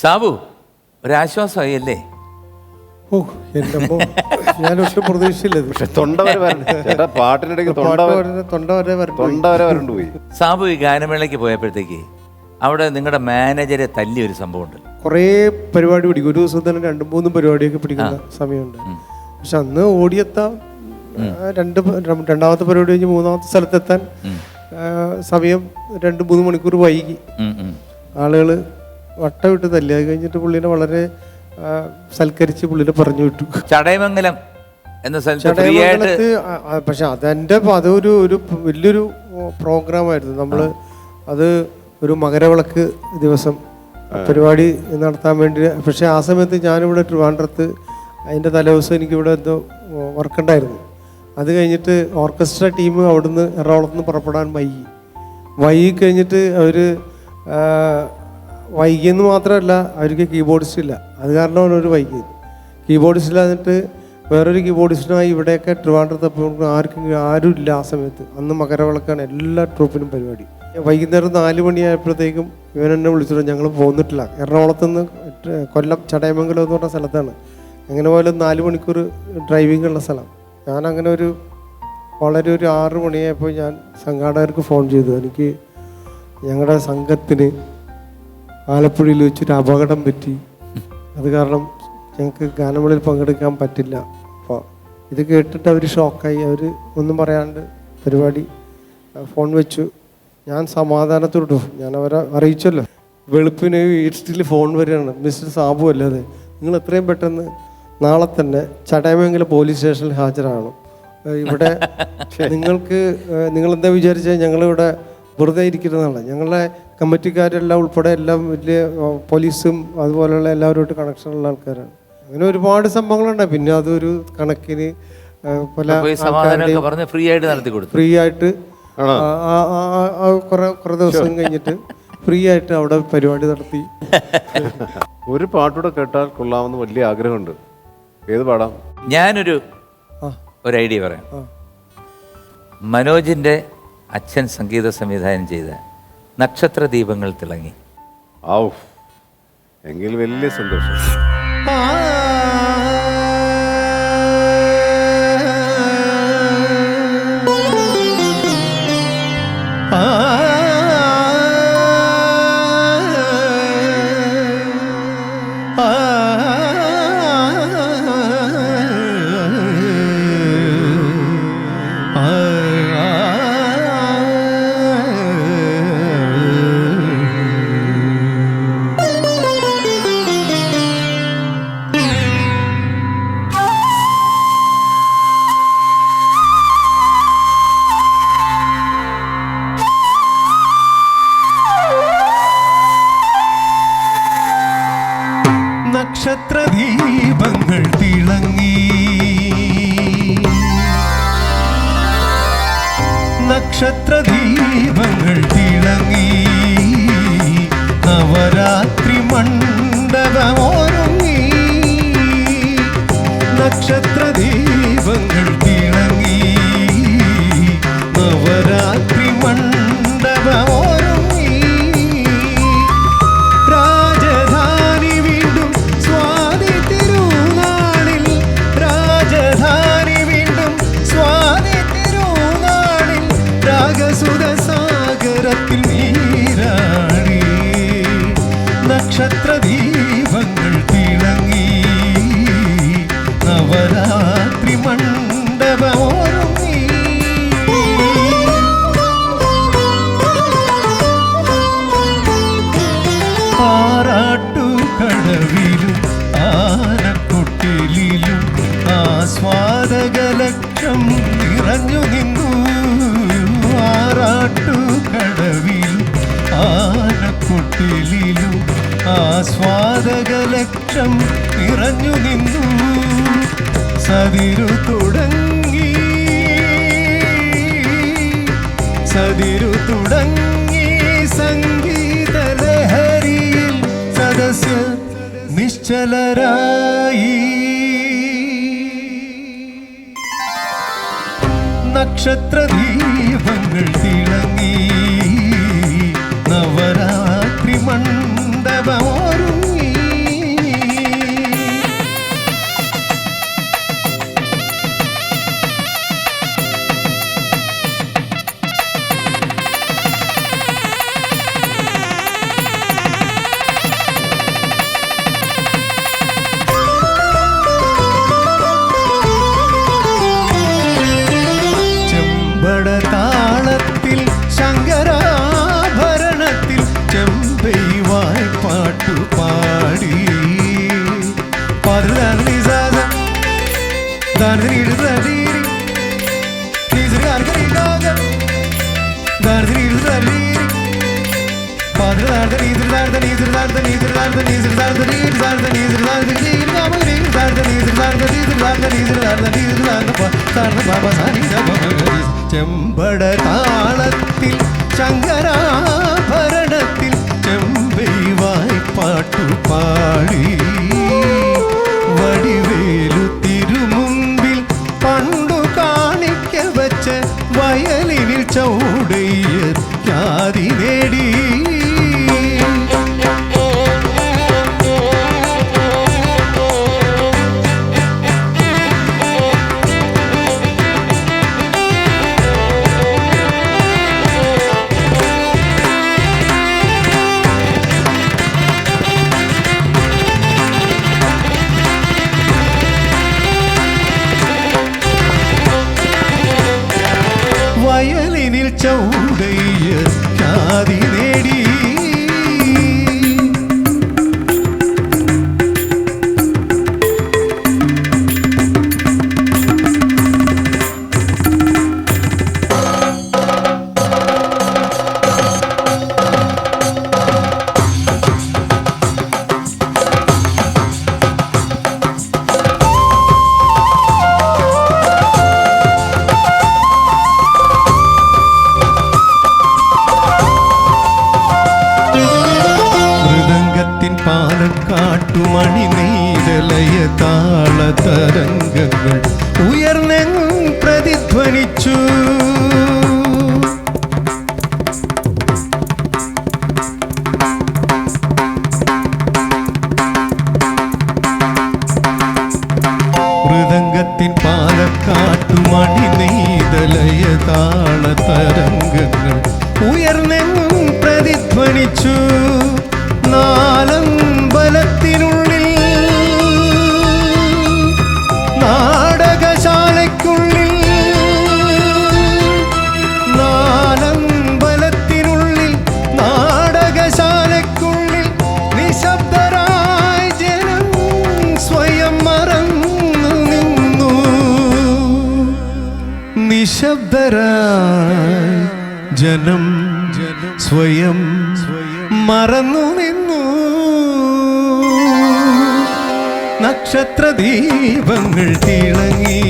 സാബു ഒരാശ്വാസമായി അല്ലേ? ഓ എൻ്റെ അമ്മോ, ഞാൻ ഒട്ടും പ്രതീക്ഷിച്ചില്ല. പക്ഷെ തൊണ്ട വരെ വരണ്ട പാട്ടിനിടയ്ക്ക് തൊണ്ട വരെ വരണ്ടു പോയി. സാബു ഈ ഗാനമേളയ്ക്ക് പോയപ്പോഴത്തേക്ക് അവിടെ നിങ്ങളുടെ മാനേജരെ തല്ലിയ ഒരു സംഭവം ഉണ്ട്. കുറേ പരിപാടി പിടിക്കും, ഒരു ദിവസം തന്നെ 2-3 പരിപാടിയൊക്കെ പിടിക്കുന്ന സമയമുണ്ട്. പക്ഷെ അന്ന് ഓടിയെത്താൻ രണ്ടാമത്തെ പരിപാടി കഴിഞ്ഞ് മൂന്നാമത്തെ സ്ഥലത്തെത്താൻ സമയം 2-3 മണിക്കൂർ വൈകി. ആളുകൾ വട്ടമിട്ട് തല്ലി. അത് കഴിഞ്ഞിട്ട് പുള്ളിനെ വളരെ സൽക്കരിച്ച് പുള്ളിനെ പറഞ്ഞു വിട്ടു. ചടയമംഗലം എന്ന ചടയമംഗലത്ത്. പക്ഷെ അതൊരു വലിയൊരു പ്രോഗ്രാമായിരുന്നു. നമ്മൾ അത് ഒരു മകരവിളക്ക് ദിവസം പരിപാടി നടത്താൻ വേണ്ടി. പക്ഷെ ആ സമയത്ത് ഞാനിവിടെ ട്രിവാൻഡ്രത്ത്, അതിൻ്റെ തലേദിവസം എനിക്കിവിടെ എന്തോ വർക്കുണ്ടായിരുന്നു. അത് കഴിഞ്ഞിട്ട് ഓർക്കസ്ട്ര ടീം അവിടുന്ന് എറണാകുളത്ത് നിന്ന് പുറപ്പെടാൻ വൈകി കഴിഞ്ഞിട്ട് അവർ വൈകിയെന്ന് മാത്രമല്ല, അവർക്ക് കീബോർഡിസ്റ്റ് ഇല്ല. അത് കാരണമാണ് അവർ വൈകിയത്. കീബോർഡിസ്റ്റ് ഇല്ലാന്നിട്ട് വേറൊരു കീബോർഡിസ്റ്റിനായി ഇവിടെയൊക്കെ ട്രിവാൻഡ്രത്ത് ആരും ഇല്ല ആ സമയത്ത്. അന്ന് മകരവിളക്കാണ് എല്ലാ ട്രൂപ്പിനും പരിപാടി. വൈകുന്നേരം 4 മണിയായപ്പോഴത്തേക്കും ഇവൻ എന്നെ വിളിച്ചിട്ട് ഞങ്ങൾ പോന്നിട്ടില്ല. എറണാകുളത്ത് നിന്ന് കൊല്ലം ചടയമംഗലം എന്ന് പറഞ്ഞ സ്ഥലത്താണ്. എങ്ങനെ പോയാലും 4 മണിക്കൂർ ഡ്രൈവിംഗ് ഉള്ള സ്ഥലം. ഞാനങ്ങനെ ഒരു 6 മണിയായപ്പോൾ ഞാൻ സംഘാടകർക്ക് ഫോൺ ചെയ്തു. എനിക്ക് ഞങ്ങളുടെ സംഘത്തിന് ആലപ്പുഴയിൽ വെച്ചൊരു അപകടം പറ്റി. അത് കാരണം ഞങ്ങൾക്ക് ഗാനമേളയിൽ പങ്കെടുക്കാൻ പറ്റില്ല. അപ്പോൾ ഇത് കേട്ടിട്ട് അവർ ഷോക്കായി. അവർ ഒന്നും പറയാണ്ട് പരിപാടി ഫോൺ വെച്ചു. ഞാൻ സമാധാനത്തോട്ടു, ഞാൻ അവരെ അറിയിച്ചല്ലോ. വെളുപ്പിന് ഈസ്റ്റിൽ ഫോൺ വരികയാണ്, മിസ്റ്റർ സാബു അല്ലാതെ നിങ്ങൾ എത്രയും പെട്ടെന്ന് നാളെ തന്നെ ചടയമംഗലം പോലീസ് സ്റ്റേഷനിൽ ഹാജരാകണം. ഇവിടെ നിങ്ങളെന്താ വിചാരിച്ചാൽ ഞങ്ങളിവിടെ വെറുതെ ഇരിക്കുന്നതാണ്. ഞങ്ങളുടെ കമ്മിറ്റിക്കാരെല്ലാം ഉൾപ്പെടെ എല്ലാം വലിയ പോലീസും അതുപോലെയുള്ള എല്ലാവരുമായിട്ട് കണക്ഷനുള്ള ആൾക്കാരാണ്. അങ്ങനെ ഒരുപാട് സംഭവങ്ങളുണ്ട്. പിന്നെ അതൊരു കണക്കിന് പല ഫ്രീ ആയിട്ട് കുറെ ദിവസം കഴിഞ്ഞിട്ട് ഫ്രീ ആയിട്ട് അവിടെ പരിപാടി നടത്തി. ഒരു പാട്ടൂടെ കേട്ടാൽ കൊള്ളാമെന്ന് വലിയ ആഗ്രഹമുണ്ട്. ഏത് പാടാം? ഞാനൊരു ഐഡിയ പറയാം. മനോജിന്റെ അച്ഛൻ സംഗീത സംവിധാനം ചെയ്ത നക്ഷത്ര ദീപങ്ങൾ തിളങ്ങി. എങ്കിൽ വലിയ സന്തോഷം. നക്ഷത്രദീപങ്ങൾ തിളങ്ങി, നക്ഷത്രദീപങ്ങൾ തിളങ്ങി, നവരാത്രി മണ്ഡപമൊരുങ്ങി. നക്ഷത്രദീപങ്ങൾ തിളങ്ങി, നവരാത്രി മണ്ഡപമൊരുങ്ങി. രാജധാനി വീണ്ടും സ്വാതി തിരുനാളിൽ, രാജധാനി വീണ്ടും സ്വാതി തിരുനാളിൽ, രാഗസുര സാഗരത്തിൽ നീരാടി. നക്ഷത്രദീപങ്ങൾ തിളങ്ങി, നവരാത്രി മണ്ഡപമൊരുങ്ങി. ആറാട്ടുകടവിലും ആനക്കൊട്ടിലും ആസ്വാദകലക്ഷം നിറഞ്ഞു നിന്നു. ആറാട്ടുകടവിലും ആനക്കൊട്ടിലും ആസ്വാദകലക്ഷം നിറഞ്ഞു നിന്നു. സതിരു തുടങ്ങി, സതിരു തുടങ്ങി സംഗീത ലഹരിയിൽ സദസ്യ നിശ്ചലരായി. നക്ഷത്രദീപങ്ങൾ തിളങ്ങി, നവരാത്രി മണ്ഡപമൊരുങ്ങി. ചെമ്പട താളത്തിൽ ശങ്കരാഭരണത്തിൽ ചെമ്പൈവായി പാട്ടുപാടി വടിവേലു തിരുമുമ്പിൽ പണ്ടു കാണിക്ക വച്ച് വയലിനിൽ ചൗടയ്യർ ഖ്യാതി നേടി. വയലിനിൽ ചൗടയ്യർ ഖ്യാതി നേടി. പാലക്കാട്ടുമണി നീരലയ താളതരംഗങ്ങൾ ഉയർന്നെങ്ങും പ്രതിധ്വനിച്ചു. മൃദംഗത്തിൻ പാലക്കാട്ടുമണി നീരലയ താളതരംഗങ്ങൾ ഉയർന്നെങ്ങും പ്രതിധ്വനിച്ചു. നാലമ്പലത്തിനുള്ളിൽ നാടകശാലയ്ക്കുള്ളിൽ നാലമ്പലത്തിനുള്ളിൽ നാടകശാലയ്ക്കുള്ളിൽ നിശബ്ദരായി ജനം സ്വയം മറന്നു നിന്നു. നിശബ്ദരായി ജനം സ്വയം മറന്നു നിന്നു. നക്ഷത്രദീപങ്ങൾ തിളങ്ങി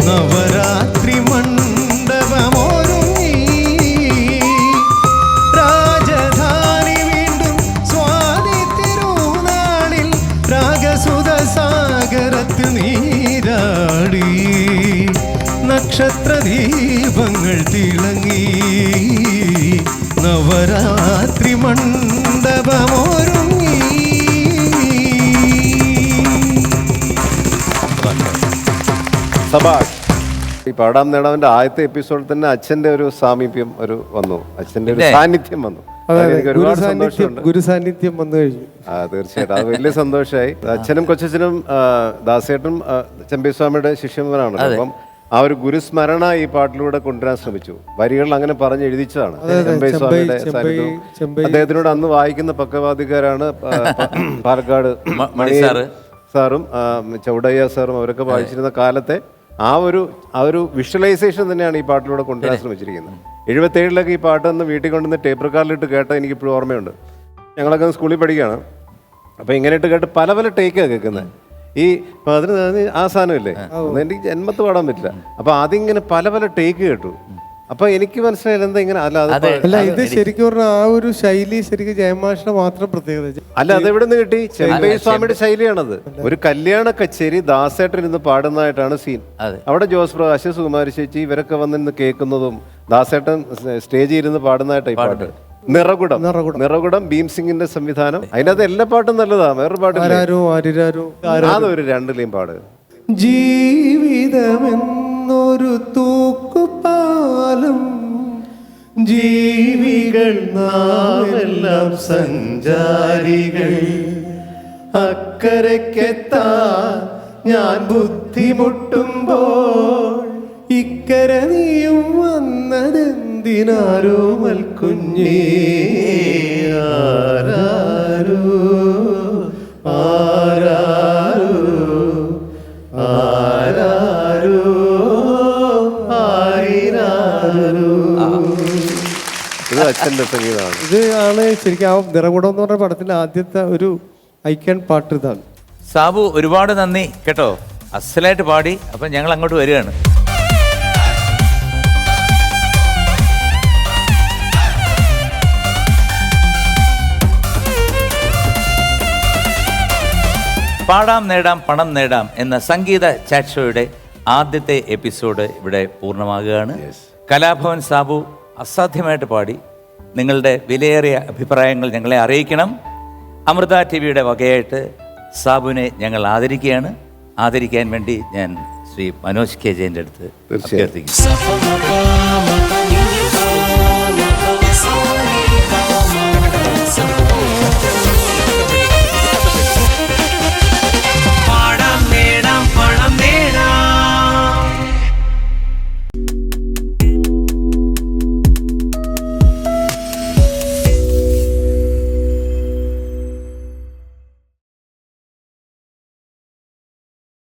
നവരാത്രി മണ്ഡപമൊരുങ്ങി. രാജധാനി വീണ്ടും സ്വാതി തിരുനാളിൽ രാഗസുധ സാഗരത്തിൽ നീരാടി. നക്ഷത്രദീപങ്ങൾ തിളങ്ങി നവരാത്രി മണ്ഡപമൊരുങ്ങി. സബാഷ്. ഈ പാടാം നേടാവിന്റെ ആദ്യത്തെ എപ്പിസോഡിൽ തന്നെ അച്ഛന്റെ ഒരു സാമീപ്യം വന്നു, അച്ഛന്റെ ഒരു സാന്നിധ്യം വന്നു. എനിക്ക് ഒരുപാട് സന്തോഷമുണ്ട്. ഗുരു സാന്നിധ്യം വന്നു കഴിഞ്ഞു. തീർച്ചയായിട്ടും അത് വലിയ സന്തോഷമായി. അച്ഛനും കൊച്ചച്ഛനും ദാസേട്ടനും ചെമ്പൈസ്വാമിയുടെ ശിഷ്യന്മാരാണ്. അപ്പം ആ ഒരു ഗുരുസ്മരണ ഈ പാട്ടിലൂടെ കൊണ്ടുവരാൻ ശ്രമിച്ചു. വരികൾ അങ്ങനെ പറഞ്ഞ് എഴുതിച്ചതാണ് ചെമ്പൈസ്വാമിയുടെ സാന്നിധ്യം. അദ്ദേഹത്തിനോട് അന്ന് വായിക്കുന്ന പക്കവാദിക്കാരാണ് പാലക്കാട് മണി സാറും ചൗടയ്യ സാറും അവരൊക്കെ വായിച്ചിരുന്ന കാലത്തെ ആ ഒരു വിഷ്വലൈസേഷൻ തന്നെയാണ് ഈ പാട്ടിലൂടെ കൊണ്ടുവരാൻ ശ്രമിച്ചിരിക്കുന്നത്. 77 ഈ പാട്ട് ഒന്ന് വീട്ടിൽ കൊണ്ടുവന്ന് ടേപ്പ് റെക്കോർഡിലിട്ട് കേട്ട എനിക്കിപ്പോഴും ഓർമ്മയുണ്ട്. ഞങ്ങളൊക്കെ സ്കൂളിൽ പഠിക്കുകയാണ്. അപ്പോൾ ഇങ്ങനെ ഇട്ട് കേട്ട് പല പല ടേക്കാണ് കേൾക്കുന്നത്. ഈ അതിന് ആ സാധനമില്ലേ, എനിക്ക് ജന്മത്ത് പാടാൻ പറ്റില്ല. അപ്പോൾ അതിങ്ങനെ പല പല ടേക്ക് കേട്ടു. അപ്പൊ എനിക്ക് മനസ്സിലായില്ല എന്താ ഇങ്ങനെ. അല്ല ഇത് ശരിക്കും പറഞ്ഞാൽ ആ ഒരു ശൈലി ശരിക്കും ജയമാഷിന്റെ മാത്രം പ്രത്യേകത. അല്ല അതെവിടെ നിന്ന് കിട്ടി? ചെമ്പൈസ്വാമിയുടെ ശൈലിയാണത്. ഒരു കല്യാണ കച്ചേരി ദാസേട്ടൻ ഇരുന്ന് പാടുന്നതായിട്ടാണ് സീൻ. അവിടെ ജോസ് പ്രകാശ്, സുകുമാരി ചേച്ചി ഇവരൊക്കെ വന്നിരുന്ന് കേൾക്കുന്നതും ദാസേട്ടൻ സ്റ്റേജിൽ ഇരുന്ന് പാടുന്നതായിട്ടാണ് ഈ പാട്ട്. നിറകുടം ഭീം സിംഗിന്റെ സംവിധാനം. അതിനകത്ത് എല്ലാ പാട്ടും നല്ലതാ. വേറൊരു പാട്ട് അതൊരു 2 ലൈൻ പാട്. ജീവിതമെന്നൊരു തൂക്കുപാലം, ജീവികൾ നാമെല്ലാം സഞ്ചാരികൾ, അക്കരയ്ക്കെത്താൻ ഞാൻ ബുദ്ധിമുട്ടുമ്പോൾ ഇക്കര നീയും വന്നതെന്തിനാരോ മൽക്കുഞ്ഞേ. ആരാരോ ആരാരോ ആരാരോ ആയിരാരോ. ഇത് അച്ഛൻ്റെ സാറിന്റെ സംഗീതമാണ്. ഇത് ആണ് ശരിക്കും ആ നിറകുടം എന്ന് പറഞ്ഞ പടത്തിലെ ആദ്യത്തെ ഒരു ഐക്കൺ പാട്ട് ഇതാണ്. സാബു ഒരുപാട് നന്ദി കേട്ടോ, അസലായിട്ട് പാടി. അപ്പം ഞങ്ങൾ അങ്ങോട്ട് വരികയാണ്. പാടാം നേടാം പണം നേടാം എന്ന സംഗീത ചാറ്റ് ഷോയുടെ ആദ്യത്തെ എപ്പിസോഡ് ഇവിടെ പൂർണ്ണമാകുകയാണ്. കലാഭവൻ സാബു അസാധ്യമായിട്ട് പാടി. നിങ്ങളുടെ വിലയേറിയ അഭിപ്രായങ്ങൾ ഞങ്ങളെ അറിയിക്കണം. അമൃത ടിവിയുടെ വകയായിട്ട് സാബുവിനെ ഞങ്ങൾ ആദരിക്കുകയാണ്. ആദരിക്കാൻ വേണ്ടി ഞാൻ ശ്രീ മനോജ് കെ ജയൻ്റെ അടുത്ത് അഭ്യർത്ഥിക്കുന്നു.